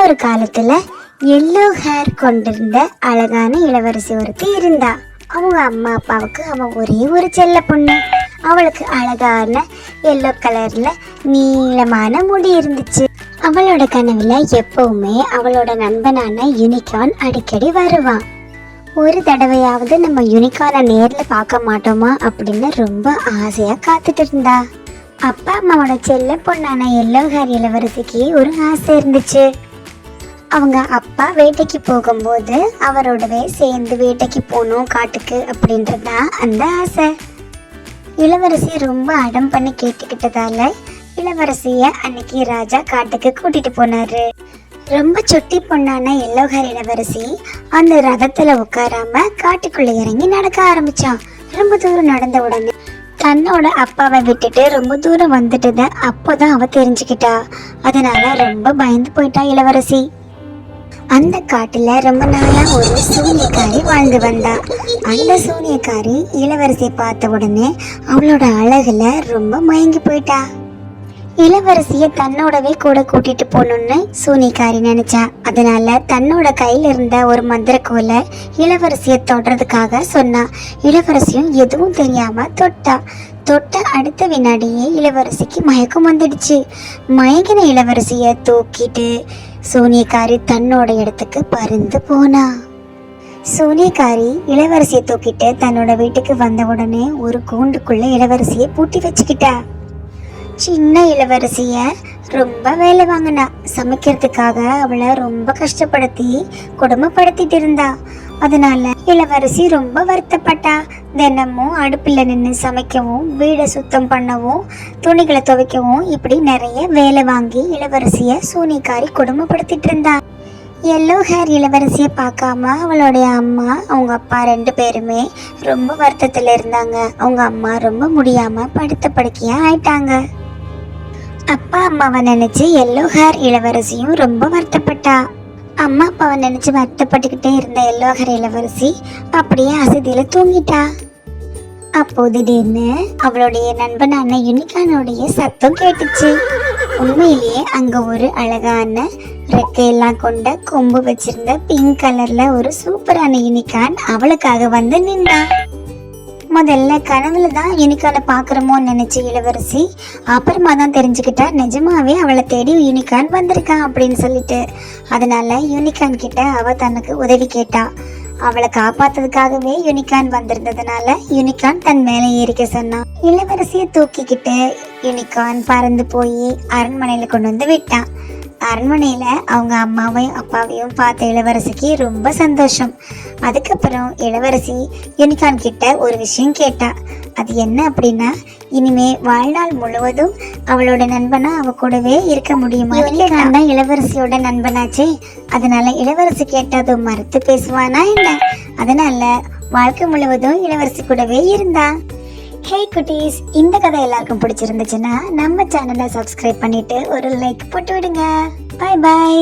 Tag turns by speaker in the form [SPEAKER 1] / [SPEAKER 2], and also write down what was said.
[SPEAKER 1] முன்னொரு காலத்துல yellow hair கொண்டிருந்த அழகான இளவரசி ஒருத்தி இருந்தா. அவங்க அம்மா அப்பாவுக்கு அவன் ஒரே ஒரு செல்ல பொண்ணு. அவளுக்கு அழகான எல்லோ கலர்ல நீளமான முடி இருந்துச்சு. அவளோட கனவுல எப்பவுமே அவளோட நண்பனான யூனிகார்ன் அடிக்கடி வருவான். ஒரு தடவையாவது நம்ம யூனிகார்னை நேர்ல பார்க்க மாட்டோமா அப்படின்னு ரொம்ப ஆசையா காத்துட்டு இருந்தா. அப்பா அம்மாவோட செல்ல பொண்ணான எல்லோ ஹேர் இளவரசிக்கு ஒரு ஆசை இருந்துச்சு. அவங்க அப்பா வேட்டைக்கு போகும்போது அவரோடவே சேர்ந்து வேட்டைக்கு போகணும் காட்டுக்கு அப்படின்றதா அந்த ஆசை. இளவரசி ரொம்ப அடம் பண்ணி கேட்டுக்கிட்டதால இளவரசிய அன்னைக்கு ராஜா காட்டுக்கு கூட்டிட்டு போனாரு. ரொம்ப சுட்டி பொண்ணான எல்லோ ஹேர் இளவரசி அந்த ரதத்துல உட்காராம காட்டுக்குள்ள இறங்கி நடக்க ஆரம்பிச்சான். ரொம்ப தூரம் நடந்த உடனே தன்னோட அப்பாவை விட்டுட்டு ரொம்ப தூரம் வந்துட்டத அப்போதான் அவ தெரிஞ்சுக்கிட்டா. அதனால ரொம்ப பயந்து போயிட்டா இளவரசி. அந்த காட்டுல ரொம்ப நாளா ஒரு சூனியக்காரி வாழ்ந்து வந்தா. அந்த சூனியக்காரி இளவரசியை பார்த்த உடனே அவளோட அழகுல ரொம்ப மயங்கி போயிட்டா. இளவரசிய தன்னோடவே கூட கூட்டிட்டு போகணும்னு சூனியக்காரி நினைச்சா. அதனால தன்னோட கையில இருந்த ஒரு மந்திரக்கோலை இளவரசிய தொடுறதுக்காக சொன்னா. இளவரசியும் எதுவும் தெரியாம தொட்ட அடுத்த வினாடியே இளவரசிக்கு மயக்கம் வந்துடுச்சு. மயங்கின இளவரசிய தூக்கிட்டு சூனியக்காரி தன்னோட இடத்துக்கு பறந்து போனா. சூனியக்காரி இளவரசியை தூக்கிட்டு தன்னோட வீட்டுக்கு வந்த உடனே ஒரு கூண்டுக்குள்ள இளவரசியை பூட்டி வச்சுக்கிட்டா. சின்ன இளவரசிய ரொம்ப வேலை வாங்கினா. சமைக்கிறதுக்காக அவளை ரொம்ப கஷ்டப்படுத்தி கொடுமைப்படுத்திட்டு இருந்தா. அதனால இளவரசி ரொம்ப வருத்தப்பட்டா. தினமும் அடுப்பில் நின்று சமைக்கவும் வீடை சுத்தம் பண்ணவும் துணிகளை துவைக்கவும் இப்படி நிறைய வேலை வாங்கி இளவரசிய சூனியக்காரி கொடுமைப்படுத்திட்டு இருந்தா. எல்லோ ஹேர் இளவரசியை பார்க்காம அவளுடைய அம்மா அவங்க அப்பா 2 பேருமே ரொம்ப வருத்தத்தில் இருந்தாங்க. அவங்க அம்மா ரொம்ப முடியாம படுத்த படுக்கையா ஆயிட்டாங்க. அப்பா அம்மாவை நினைச்சு எல்லோ ஹேர் இளவரசியும் ரொம்ப வருத்தப்பட்டா. அம்மா அப்பாவை நினைச்சு வருத்தப்பட்டுக்கிட்டே இருந்த எல்லோ ஹேர் இளவரசி அப்படியே அசதியில தூங்கிட்டா. அப்போ திடீர்னு அவளுடைய நண்பனான யூனிகார்னுடைய சத்தம் கேட்டுச்சு. உண்மையிலேயே அங்க ஒரு அழகான ரெக்கையெல்லாம் கொண்ட கொம்பு வச்சிருந்த பிங்க் கலர்ல ஒரு சூப்பரான யூனிகார்ன் அவளுக்காக வந்து நின்னா. முதல்ல கனவுல தான் யூனிகார்னை பாக்குறோமோன்னு நினைச்ச இளவரசி அப்புறமா தான் தெரிஞ்சுக்கிட்டா நிஜமாவே அவளை தேடி யூனிகார்ன் வந்திருக்கான் அப்படின்னு சொல்லிட்டு. அதனால யூனிகார்ன் கிட்ட அவ தனக்கு உதவி கேட்டா. அவளை காப்பாத்துறதுக்காகவே யூனிகார்ன் வந்திருந்ததுனால யூனிகார்ன் தன் மேலே ஏறிக்க சொன்னான். இளவரசியை தூக்கிக்கிட்டு யூனிகார்ன் பறந்து போய் அரண்மனையில கொண்டு வந்து விட்டான். அரண்மனையில அவங்க அம்மாவையும் அப்பாவையும் பார்த்த இளவரசிக்கு ரொம்ப சந்தோஷம். அதுக்கப்புறம் இளவரசி யூனிகார்ன் கிட்ட ஒரு விஷயம் கேட்டா. அது என்ன அப்படின்னா, இனிமே வாழ்நாள் முழுவதும் அவளோட நண்பனா அவ கூடவே இருக்க முடியுமா? யூனிகார்ன் தான் இளவரசியோட நண்பனாச்சே. அதனால இளவரசி கேட்டது மறுத்து பேசுவானா என்ன? அதனால வாழ்க்கை முழுவதும் இளவரசி கூடவே இருந்தா. ஹே குட்டீஸ், இந்த கதை எல்லாருக்கும் பிடிச்சிருந்துச்சுன்னா நம்ம சேனலை சப்ஸ்கிரைப் பண்ணிட்டு ஒரு லைக் போட்டு விடுங்க. Bye bye.